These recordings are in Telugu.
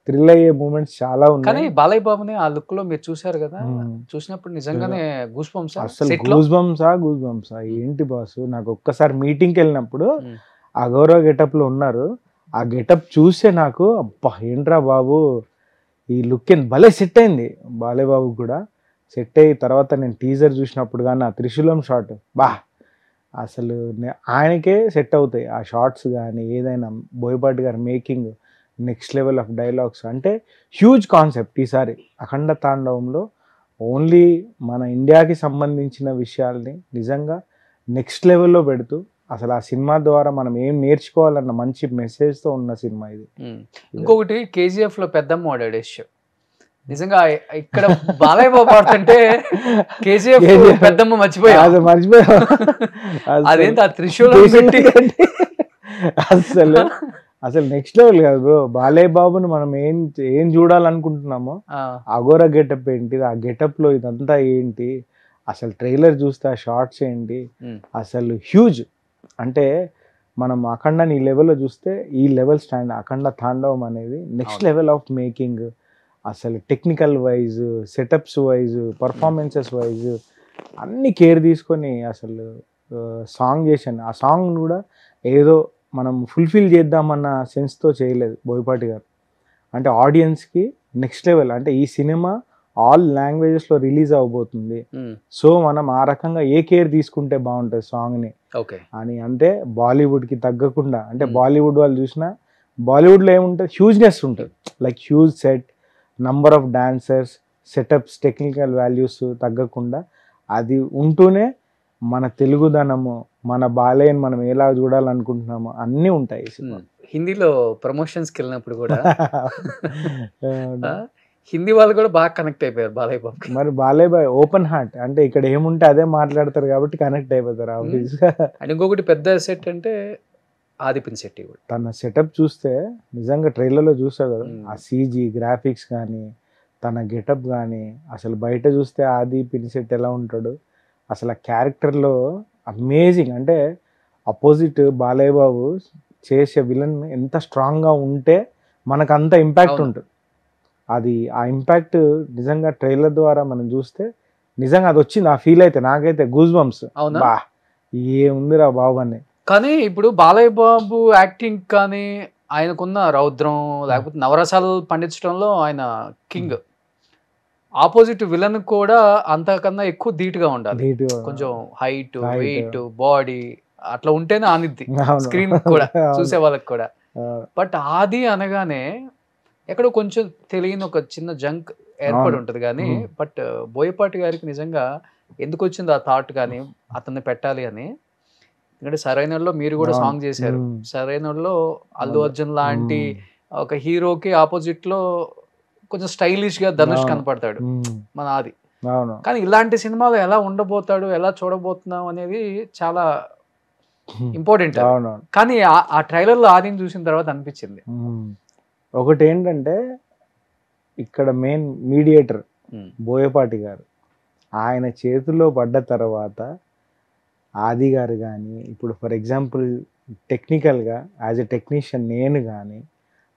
థ్రిల్ అయ్యే మూమెంట్స్ చాలా కానీ ఉన్నాయి. బాలయ్య బాబుని ఆ లుక్ లో మీరు చూసారు కదా, చూసినప్పుడు నిజంగానే గూస్ బంప్స్ అసలు గూస్ బంప్సా ఏంటి బాస్, నాకు ఒక్కసారి మీటింగ్కి వెళ్ళినప్పుడు ఆ గౌరవ గెటప్ లో ఉన్నారు. ఆ గెటప్ చూసే నాకు అబ్బా ఏంట్రా బాబు ఈ లుక్ భలే సెట్ అయింది. బాలయ్య బాబు కూడా సెట్ అయ్యి తర్వాత నేను టీజర్ చూసినప్పుడు కానీ ఆ త్రిశూలం షాట్ అసలు ఆయనకే సెట్ అవుతాయి ఆ షార్ట్స్ కానీ ఏదైనా. బోయపాటి గారి making next level of dialogues, అంటే హ్యూజ్ కాన్సెప్ట్. ఈసారి అఖండ తాండవంలో ఓన్లీ మన ఇండియాకి సంబంధించిన విషయాల్ని నిజంగా నెక్స్ట్ లెవెల్లో పెడుతూ అసలు ఆ సినిమా ద్వారా మనం ఏం నేర్చుకోవాలన్న మంచి మెసేజ్తో ఉన్న సినిమా ఇది. ఇంకొకటి కేజీఎఫ్ లో పెద్దమ్మ వాడాడు యశ్. నిజంగా ఇక్కడ బాలయ్య బాబు ఆడుతుంటే కేజీఎఫ్ పెద్దమ్మ మర్చిపోయా. అదేంటి ఆ త్రిశూలం పెట్టి అసలు నెక్స్ట్ లెవెల్ కాదు బ్రో. బాలయ్య బాబుని మనం ఏం చూడాలనుకుంటున్నామో అఘోర గెటప్ ఏంటి, ఆ గెటప్ లో ఇదంతా ఏంటి, అసలు ట్రైలర్ చూస్తే ఆ షార్ట్స్ ఏంటి, అసలు హ్యూజ్. అంటే మనం అఖండాని ఈ లెవెల్లో చూస్తే ఈ లెవెల్ స్టాండ్ అఖండ తాండవం అనేది నెక్స్ట్ లెవెల్ ఆఫ్ మేకింగ్. అసలు technical wise, setups wise, performances wise అన్ని కేర్ తీసుకొని అసలు సాంగ్ చేశాను. ఆ సాంగ్ కూడా ఏదో మనం ఫుల్ఫిల్ చేద్దామన్న సెన్స్తో చేయలేదు బోయపాటి గారు. అంటే ఆడియన్స్కి నెక్స్ట్ లెవెల్, అంటే ఈ సినిమా ఆల్ లాంగ్వేజెస్లో రిలీజ్ అవబోతుంది, సో మనం ఆ రకంగా ఏ కేర్ తీసుకుంటే బాగుంటుంది సాంగ్ని అని. అంటే బాలీవుడ్కి తగ్గకుండా, అంటే బాలీవుడ్ వాళ్ళు చూసినా బాలీవుడ్లో ఏముంటుంది హ్యూజ్నెస్ ఉంటుంది, like huge set, number of dancers, setups, technical values తగ్గకుండా అది ఉంటూనే మన తెలుగుదనము, మన బాలయ్యని మనం ఎలా చూడాలనుకుంటున్నామో అన్నీ ఉంటాయి. హిందీలో ప్రమోషన్స్కి వెళ్ళినప్పుడు కూడా హిందీ వాళ్ళు కూడా బాగా కనెక్ట్ అయిపోయారు బాలయ్య బాబు. మరి బాలయ్య బాయ్ ఓపెన్ హార్ట్, అంటే ఇక్కడ ఏముంటే అదే మాట్లాడతారు కాబట్టి కనెక్ట్ అయిపోతారు ఆబ్వియస్గా. అండ్ ఇంకొకటి పెద్ద సెట్ అంటే ఆదిపినిశెట్టి కూడా తన సెటప్ చూస్తే నిజంగా ట్రైలర్లో చూసావు కదా, ఆ సీజీ గ్రాఫిక్స్ కానీ తన గెటప్ కానీ అసలు బయట చూస్తే ఆదిపినిశెట్టి ఎలా ఉంటాడు అసలు ఆ క్యారెక్టర్లో అమేజింగ్. అంటే అపోజిట్ బాలయ్య బాబు చేసే విలన్ ఎంత స్ట్రాంగ్గా ఉంటే మనకు అంత ఇంపాక్ట్ ఉంటుంది. అది ఆ ఇంపాక్ట్ నిజంగా ట్రైలర్ ద్వారా మనం చూస్తే నిజంగా అది వచ్చింది, ఆ ఫీల్ అయితే నాకైతే గూస్ బంప్స్. బా ఏముందిరా బాబు అని. కానీ ఇప్పుడు బాలయ్య బాబు యాక్టింగ్ కానీ ఆయనకున్న రౌద్రం లేకపోతే నవరసాలు పండించడంలో ఆయన కింగ్. ఆపోజిట్ విలన్ కూడా అంతకన్నా ఎక్కువ ధీటుగా ఉండాలి, కొంచెం హైట్, వెయిట్, బాడీ అట్లా ఉంటేనే ఆనిద్ది స్క్రీన్ కూడా చూసే వాళ్ళకి కూడా. బట్ ఆది అనగానే ఎక్కడో కొంచెం తెలియని ఒక చిన్న జంక్ ఏర్పడి ఉంటుంది కానీ, బట్ బోయపాటి గారికి నిజంగా ఎందుకు వచ్చింది ఆ థాట్ కానీ అతన్ని పెట్టాలి అని. ఎందుకంటే సరైనలో మీరు కూడా సాంగ్ చేశారు, సరైనలో అల్లు అర్జున్ లాంటి ఒక హీరోకి ఆపోజిట్ లో కొంచెం స్టైలిష్ గా ధనుష్ కనపడతాడు మన ఆది. కానీ ఇలాంటి సినిమాలు ఎలా ఉండబోతాడు, ఎలా చూడబోతున్నాం అనేది చాలా ఇంపార్టెంట్. కానీ ఆ ట్రైలర్ లో ఆదిని చూసిన తర్వాత అనిపించింది ఒకటి ఏంటంటే ఇక్కడ మెయిన్ మీడియేటర్ బోయపాటి గారు, ఆయన చేతిలో పడ్డ తర్వాత ఆది గారు కానీ, ఇప్పుడు ఫర్ ఎగ్జాంపుల్ టెక్నికల్గా యాజ్ ఎ టెక్నీషియన్ నేను కానీ,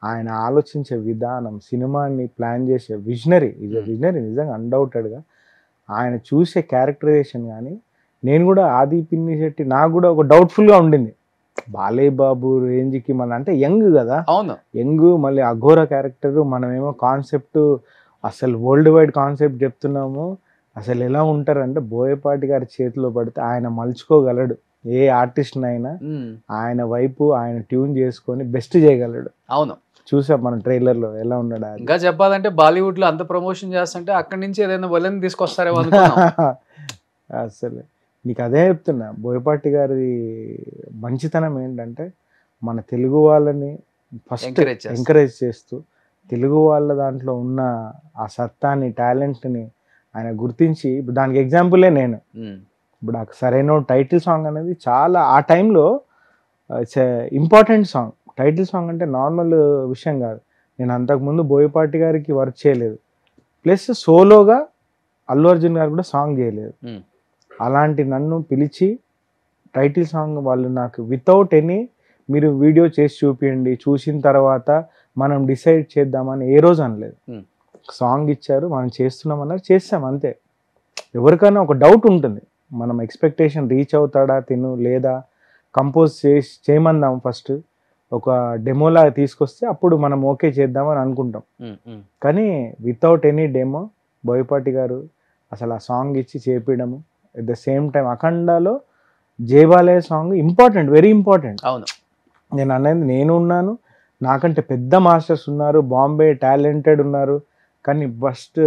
ఆయన ఆలోచించే విధానం, సినిమాని ప్లాన్ చేసే విజనరీ, ఈజ్ ఎ విజనరీ నిజంగా అన్డౌటెడ్గా. ఆయన చూసే క్యారెక్టరైజేషన్ కానీ, నేను కూడా ఆదిపినిశెట్టి నాకు కూడా ఒక డౌట్ఫుల్గా ఉండింది, బాలయ్య బాబు రేంజ్కి మన అంటే యంగ్ కదా, అవును యంగ్, మళ్ళీ అఘోర క్యారెక్టర్, మనమేమో కాన్సెప్ట్ అసలు వరల్డ్ వైడ్ కాన్సెప్ట్ చెప్తున్నాము. అసలు ఎలా ఉంటారంటే బోయపాటి గారి చేతిలో పడితే ఆయన మలుచుకోగలడు ఏ ఆర్టిస్ట్ అయినా, ఆయన వైపు ఆయన ట్యూన్ చేసుకొని బెస్ట్ చేయగలడు. అవును చూసాం మనం ట్రైలర్ లో ఎలా ఉన్నాడు. ఇంకా చెప్పాలంటే బాలీవుడ్ లో అంత ప్రమోషన్ చేస్తుంటే అక్కడి నుంచి ఏదైనా వలని తీసుకొస్తారేమో అసలు నీకు అదే చెప్తున్నా, బోయపాటి గారి మంచితనం ఏంటంటే మన తెలుగు వాళ్ళని ఫస్ట్ ఎంకరేజ్ చేస్తూ తెలుగు వాళ్ళ దాంట్లో ఉన్న ఆ సత్తాని, టాలెంట్ని ఆయన గుర్తించి, ఇప్పుడు దానికి ఎగ్జాంపులే నేను. ఇప్పుడు నాకు సరైన టైటిల్ సాంగ్ అనేది చాలా ఆ టైంలో it's important song. Title song అంటే నార్మల్ విషయం కాదు. నేను అంతకుముందు బోయపాటి గారికి వర్క్ చేయలేదు, ప్లస్ సోలోగా అల్లు అర్జున్ గారు కూడా సాంగ్ చేయలేదు. అలాంటి నన్ను పిలిచి టైటిల్ సాంగ్ వాళ్ళు నాకు వితౌట్ ఎనీ మీరు వీడియో చేసి చూపించండి, చూసిన తర్వాత మనం డిసైడ్ చేద్దామని ఏ రోజు అనలేదు. సాంగ్ ఇచ్చారు, మనం చేస్తున్నామన్నారు, చేస్తాం అంతే. ఎవరికైనా ఒక డౌట్ ఉంటుంది, మనం ఎక్స్పెక్టేషన్ రీచ్ అవుతాడా తిను లేదా, కంపోజ్ చేయమందాం ఫస్ట్, ఒక డెమోలాగా తీసుకొస్తే అప్పుడు మనం ఓకే చేద్దామని అనుకుంటాం. కానీ వితౌట్ ఎనీ డెమో బోయపాటి గారు అసలు ఆ సాంగ్ ఇచ్చి చేపించడము, ఎట్ ద సేమ్ టైం అఖండాలో జయబాలయ్య సాంగ్ ఇంపార్టెంట్, వెరీ ఇంపార్టెంట్. అవును, నేను అనేది, నేను ఉన్నాను, నాకంటే పెద్ద మాస్టర్స్ ఉన్నారు, బాంబే టాలెంటెడ్ ఉన్నారు, కానీ ఫస్ట్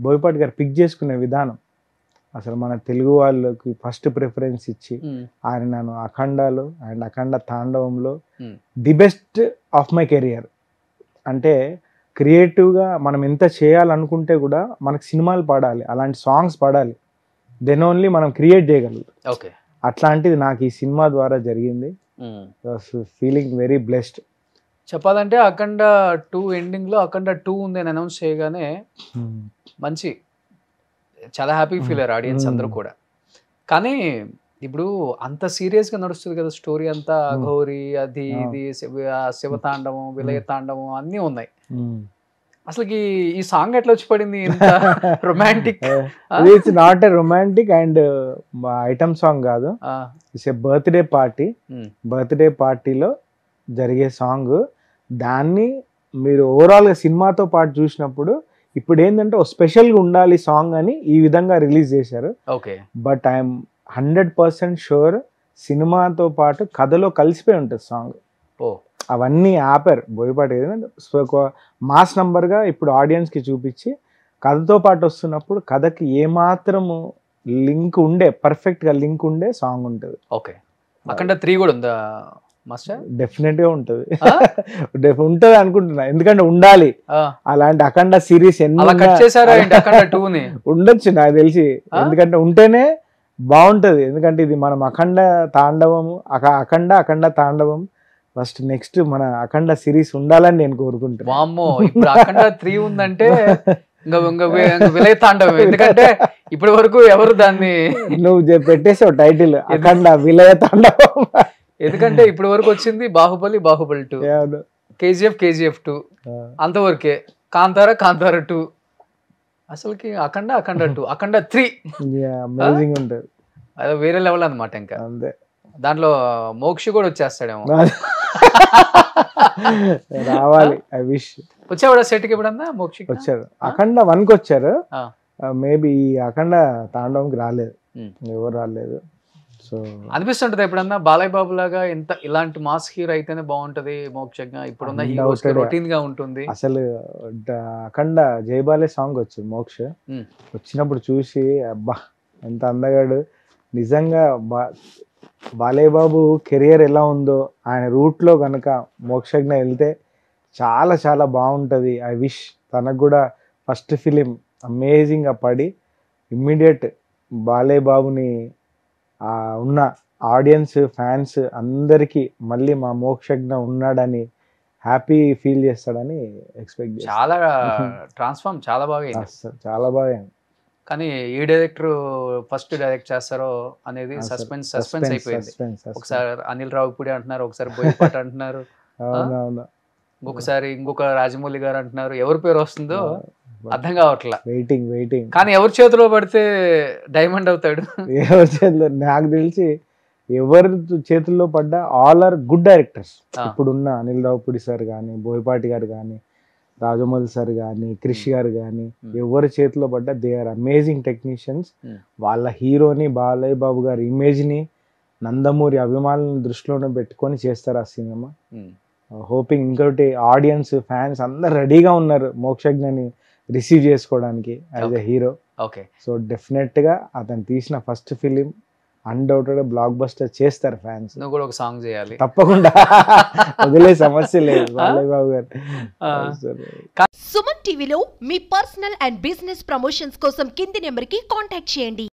బోయపాటి గారు పిక్ చేసుకునే విధానం అసలు మన తెలుగు వాళ్ళకి ఫస్ట్ ప్రిఫరెన్స్ ఇచ్చి ఆయన నన్ను అఖండాలో అండ్ అఖండ తాండవంలో the best of my career. అంటే క్రియేటివ్గా మనం ఎంత చేయాలనుకుంటే కూడా మనకు సినిమాలు పడాలి, అలాంటి సాంగ్స్ పడాలి, దెన్ ఓన్లీ మనం క్రియేట్ చేయగలుగుతాం. ఓకే, అట్లాంటిది నాకు ఈ సినిమా ద్వారా జరిగింది. Feeling very blessed. చెప్పాలంటే అఖండ 2 ఎండింగ్లో అఖండ 2 ఉంది అని అనౌన్స్ చేయగానే మంచి చాలా హ్యాపీ ఫీల్ అయ్యారు ఆడియన్స్ అందరూ కూడా. కానీ ఇప్పుడు అంత సీరియస్గా నడుస్తుంది కదా స్టోరీ అంతా, అఘోరి అది ఇది శివతాండవం విలయ తాండవం అన్నీ ఉన్నాయి. అసలుకి ఈ సాంగ్ ఎట్లా వచ్చి పడింది? Romantic, it's not a romantic and item song కాదు, it's a birthday party. Birthday పార్టీలో జరిగే సాంగ్. దాన్ని మీరు ఓవరాల్గా సినిమాతో పాటు చూసినప్పుడు ఇప్పుడు ఏంటంటే ఒక స్పెషల్గా ఉండాలి సాంగ్ అని ఈ విధంగా రిలీజ్ చేశారు. ఓకే, బట్ ఐఎమ్ 100% షూర్ సినిమాతో పాటు కథలో కలిసిపోయి ఉంటుంది సాంగ్. అవన్నీ ఆపారు బోయపాటి. మాస్ నంబర్గా ఇప్పుడు ఆడియన్స్కి చూపించి కథతో పాటు వస్తున్నప్పుడు కథకి ఏమాత్రము లింక్ ఉండే, పర్ఫెక్ట్గా లింక్ ఉండే సాంగ్ ఉంటుంది. ఓకే, అఖండ 3 కూడా ఉందా మాస్టర్? డెఫినెట్ గా ఉంటది, ఉంటది అనుకుంటున్నా, ఎందుకంటే ఉండాలి. అలాంటి అఖండ సిరీస్ ఉండొచ్చు నాకు తెలిసి, ఎందుకంటే ఉంటేనే బాగుంటది. ఎందుకంటే ఇది మనం అఖండ తాండవము, అఖండ తాండవం ఫస్ట్, నెక్స్ట్ మన అఖండ సిరీస్ ఉండాలని నేను కోరుకుంటున్నాను. వామ్మో, ఇప్పుడు అఖండ 3 ఉందంటే విలయ తాండవం. ఎందుకంటే ఇప్పటి వరకు ఎవరు దాన్ని, నువ్వు పెట్టేసావు టైటిల్ అఖండ విలయ తాండవం. ఎందుకంటే ఇప్పటి వరకు వచ్చింది బాహుబలి 2, KGF 2, అంతవరకే. కాంతార 2, అసలుకి అఖండ 2, అఖండ 3 అమేజింగ్ ఉంటుంది. అదే వేరే లెవెల్ అనమాట. ఇంకా అంతే, దాంట్లో మోక్షి కూడా వచ్చేస్తాడేమో. రావాలి, ఐ విష్. వచ్చావాడా సెట్కి ఎప్పుడన్నా? మోక్షి వచ్చారు, అఖండ 1కి వచ్చారు, మేబీ అఖండ తాండవంకి రాలేదు, ఎవరు రాలేదు. సో అనిపిస్తుంటది ఎప్పుడన్నా బాలయ్య బాబు లాగా ఎంత ఇలాంటి మాస్ హీరో అయితేనే బాగుంటది మోక్షంగా, ఇప్పుడున్న హీరోస్ రొటీన్ గా ఉంటుంది. అసలు అఖండ జయబాలయ్య సాంగ్ వచ్చింది మోక్ష, వచ్చినప్పుడు చూసి అబ్బా ఎంత అందగాడు నిజంగా. బాలయ్య బాబు కెరియర్ ఎలా ఉందో ఆయన రూట్లో కనుక మోక్షజ్ఞ వెళ్తే చాలా చాలా బాగుంటుంది. ఐ విష్ తనకు కూడా ఫస్ట్ ఫిలిం అమేజింగ్గా పడి ఇమ్మీడియట్ బాలయ్య బాబుని ఉన్న ఆడియన్స్ ఫ్యాన్స్ అందరికీ మళ్ళీ మా మోక్షజ్ఞ ఉన్నాడని హ్యాపీ ఫీల్ చేస్తాడని ఎక్స్పెక్ట్ చేస్తాను. చాలా ట్రాన్స్ఫార్మ్ చాలా బాగా, చాలా బాగా. కానీ ఏ డైరెక్టర్ ఫస్ట్ డైరెక్ట్ చేస్తారో అనేది సస్పెన్స్ అయిపోయింది. ఒకసారి అనిల్ రావిపూడి అంటున్నారు, ఒకసారి బోయపాటి అంటున్నారు, ఇంకొక రాజమౌళి గారు అంటున్నారు. ఎవరి పేరు వస్తుందో అర్థం కావట్లా. వెయిటింగ్ కానీ ఎవరి చేతిలో పడితే డైమండ్ అవుతాడు. ఎవరి చేతిలో, నాకు తెలిసి ఎవరి చేతుల్లో పడ్డా ఆల్ ఆర్ గుడ్ డైరెక్టర్స్. ఇప్పుడున్న అనిల్ రావిపూడి సార్ కానీ, బోయపాటి గారు కానీ, రాజమౌళి సార్ కానీ, క్రిష్ గారు కానీ, ఎవరి చేతిలో పడ్డా దే ఆర్ అమేజింగ్ టెక్నీషియన్స్. వాళ్ళ హీరోని బాలయ్య బాబు గారి ఇమేజ్ని, నందమూరి అభిమానులను దృష్టిలోనే పెట్టుకొని చేస్తారు ఆ సినిమా. హోపింగ్ ఇంకోటి ఆడియన్స్ ఫ్యాన్స్ అందరు రెడీగా ఉన్నారు మోక్షజ్ఞని రిసీవ్ చేసుకోవడానికి as a hero. Okay, so definite గా అతను తీసిన first film undoubted block buster చేస్తారు ఫ్యాన్స్. నువ్వు కూడా ఒక సాంగ్ చేయాలి తప్పకుండా, వదిలే సమస్య లేదు బాలయ్య బాబు గారు. సుమన్ టీవీలో మీ పర్సనల్ అండ్ బిజినెస్ ప్రమోషన్స్ కోసం కింది నెంబర్ కి కాంటాక్ట్ చేయండి.